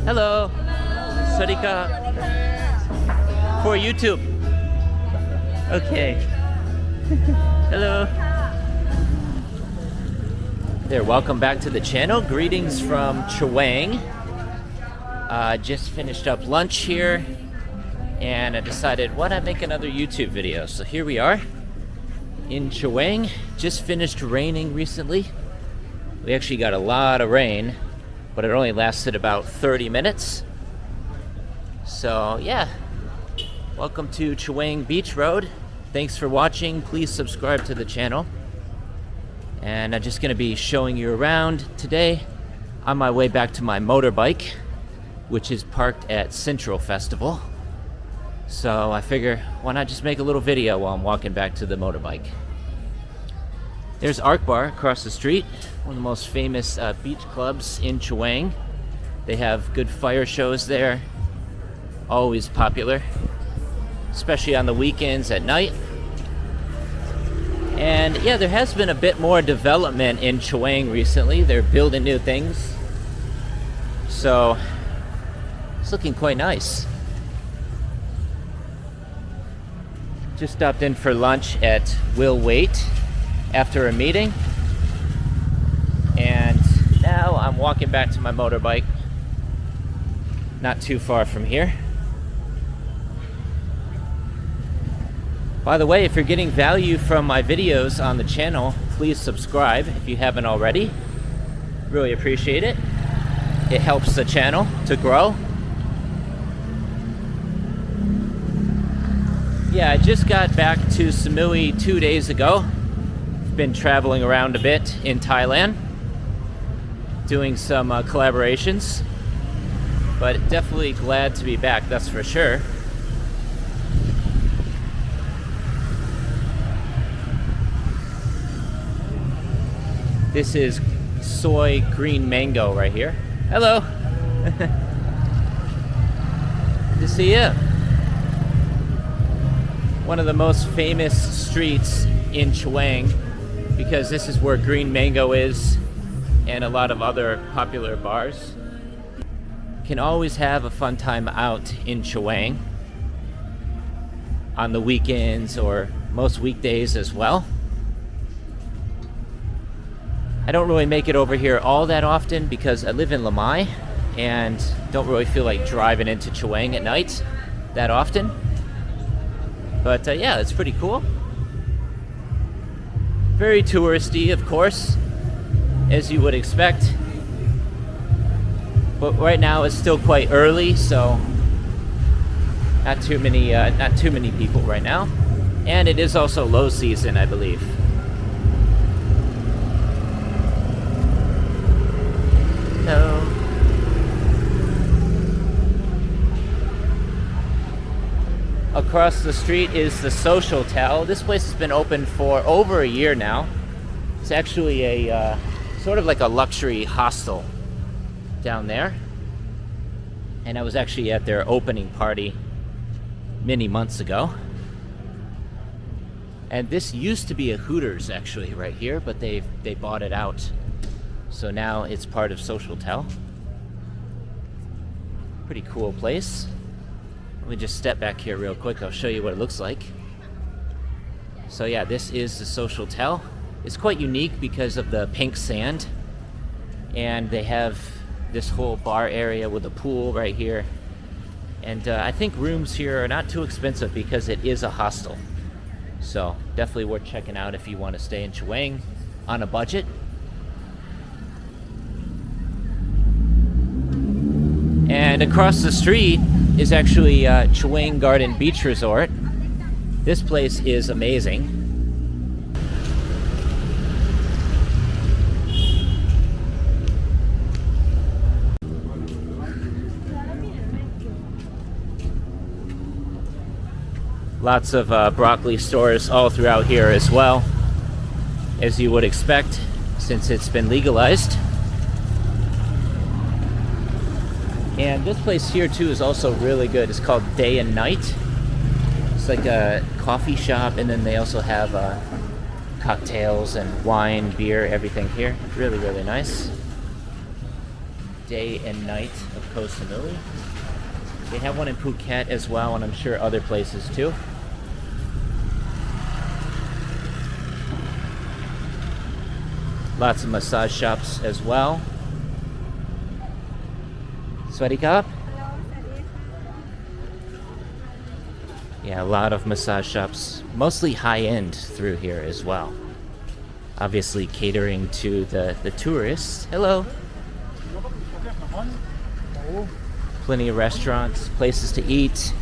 Hello. Swadika. For YouTube. Okay. Hello. There, welcome back to the channel. Greetings from Chaweng. Just finished up lunch here, and I decided, why not make another YouTube video? So here we are in Chaweng. Just finished raining recently. We actually got a lot of rain, but it only lasted about 30 minutes. So yeah, welcome to Chaweng Beach Road. Thanks for watching. Please subscribe to the channel. And I'm just gonna be showing you around today on my way back to my motorbike, which is parked at Central Festival. So I figure, why not just make a little video while I'm walking back to the motorbike. There's Arc Bar across the street, one of the most famous beach clubs in Chaweng. They have good fire shows there, always popular, especially on the weekends at night. And yeah, there has been a bit more development in Chaweng recently. They're building new things, so it's looking quite nice. Just stopped in for lunch at Will Wait after a meeting, and now I'm walking back to my motorbike, not too far from here. By the way, if you're getting value from my videos on the channel, please subscribe if you haven't already. Really appreciate it. It helps the channel to grow. Yeah, I just got back to Samui 2 days ago. Been traveling around a bit in Thailand, doing some collaborations, but definitely glad to be back, that's for sure. This is soy green mango right here. Hello. Good to see you. One of the most famous streets in Chaweng, because this is where green mango is and a lot of other popular bars. Can always have a fun time out in Chaweng on the weekends or most weekdays as well. I don't really make it over here all that often because I live in Lamai and don't really feel like driving into Chaweng at night that often. But yeah, it's pretty cool. Very touristy, of course, as you would expect. But right now it's still quite early, so not too many people right now. And it is also low season, I believe. No. Across the street is the Social Tel. This place has been open for over a year now. It's actually a sort of like a luxury hostel down there. And I was actually at their opening party many months ago. And this used to be a Hooters actually right here, but they bought it out. So now it's part of Social Tel. Pretty cool place. Let me just step back here real quick. I'll show you what it looks like. So yeah, this is the Social Tel. It's quite unique because of the pink sand. And they have this whole bar area with a pool right here. And I think rooms here are not too expensive because it is a hostel. So definitely worth checking out if you want to stay in Chaweng on a budget. And across the street is actually Chaweng Garden Beach Resort. This place is amazing. Lots of broccoli stores all throughout here as well, as you would expect since it's been legalized. And this place here too is also really good. It's called Day and Night. It's like a coffee shop, and then they also have cocktails and wine, beer, everything here. Really, really nice. day and night of Koh Samui. They have one in Phuket as well, and I'm sure other places too. Lots of massage shops as well. Swadee Krap. Yeah, a lot of massage shops, mostly high-end through here as well. Obviously catering to the tourists. Hello. Plenty of restaurants, places to eat.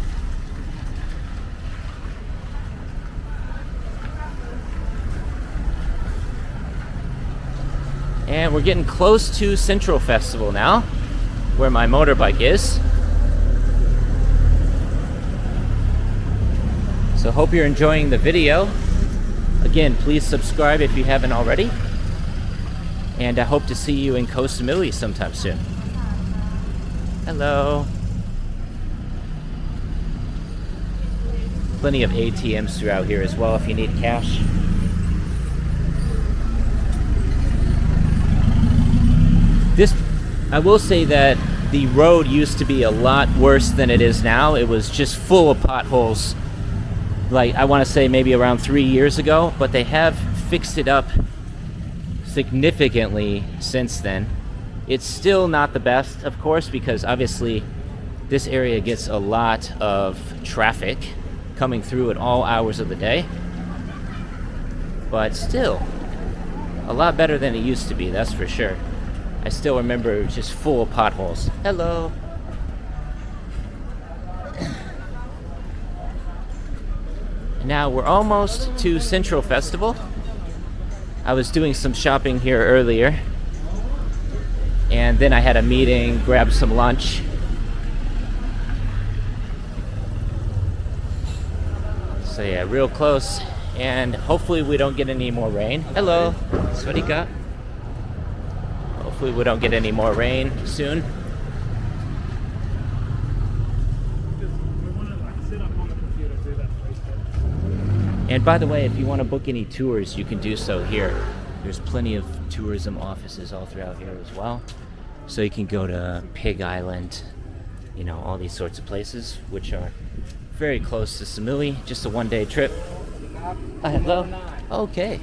And we're getting close to Central Festival now, where my motorbike is. So hope you're enjoying the video. Again, please subscribe if you haven't already. And I hope to see you in Koh Samui sometime soon. Hello. Plenty of ATMs throughout here as well if you need cash. I will say that the road used to be a lot worse than it is now. It was just full of potholes, like I want to say maybe around 3 years ago, but they have fixed it up significantly since then. It's still not the best, of course, because obviously this area gets a lot of traffic coming through at all hours of the day, but still a lot better than it used to be, that's for sure. I still remember it was just full of potholes. Hello. Now we're almost to Central Festival. I was doing some shopping here earlier, and then I had a meeting, grabbed some lunch. So yeah, real close, and hopefully we don't get any more rain. Hello. Swadee Krap. Hopefully we don't get any more rain soon. And by the way, if you want to book any tours, you can do so here. There's plenty of tourism offices all throughout here as well. So you can go to Pig Island, you know, all these sorts of places, which are very close to Samui, just a one-day trip. Hello. Okay.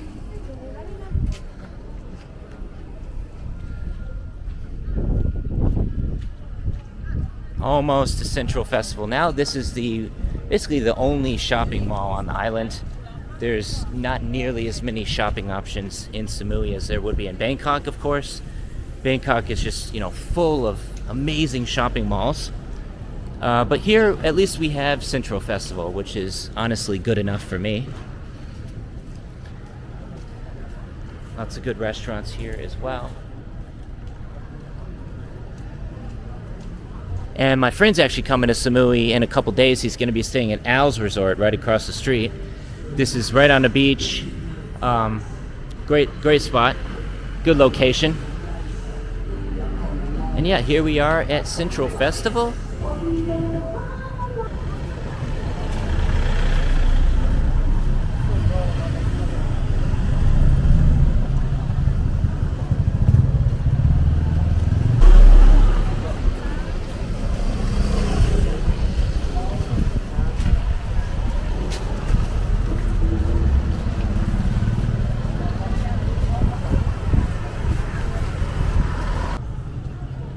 Almost to Central Festival now. This is basically the only shopping mall on the island. There's not nearly as many shopping options in Samui as there would be in Bangkok, of course. Bangkok is just, you know, full of amazing shopping malls. But here, at least we have Central Festival, which is honestly good enough for me. Lots of good restaurants here as well. And my friend's actually coming to Samui in a couple days. He's going to be staying at Al's Resort right across the street. This is right on the beach. Great spot. Good location. And yeah, here we are at Central Festival.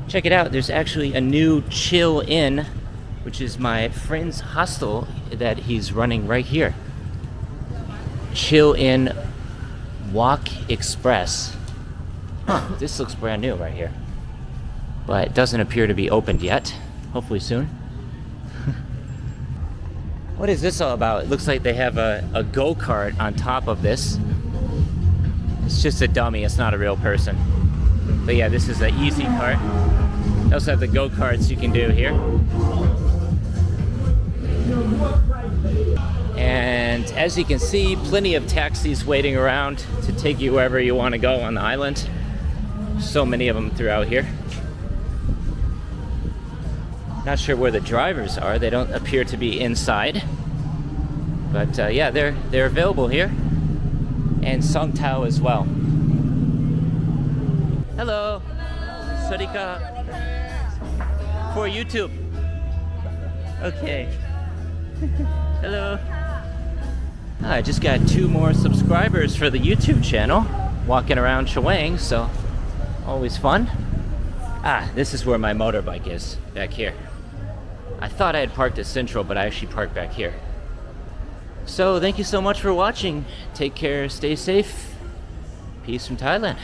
Check it out, there's actually a new Chill Inn, which is my friend's hostel that he's running right here. Chill Inn Walk Express. Huh, this looks brand new right here. But it doesn't appear to be opened yet. Hopefully soon. What is this all about? It looks like they have a go-kart on top of this. It's just a dummy, it's not a real person. But yeah, this is an easy cart. They also have the go-karts you can do here. And as you can see, plenty of taxis waiting around to take you wherever you want to go on the island. So many of them throughout here. Not sure where the drivers are. They don't appear to be inside. But yeah, they're available here. And Song Tao as well. Hello. Swadee Krap. For YouTube. Okay. Hello. I just got 2 more subscribers for the YouTube channel. Walking around Chaweng, so always fun. This is where my motorbike is, back here. I thought I had parked at Central, but I actually parked back here. So thank you so much for watching. Take care, stay safe. Peace from Thailand.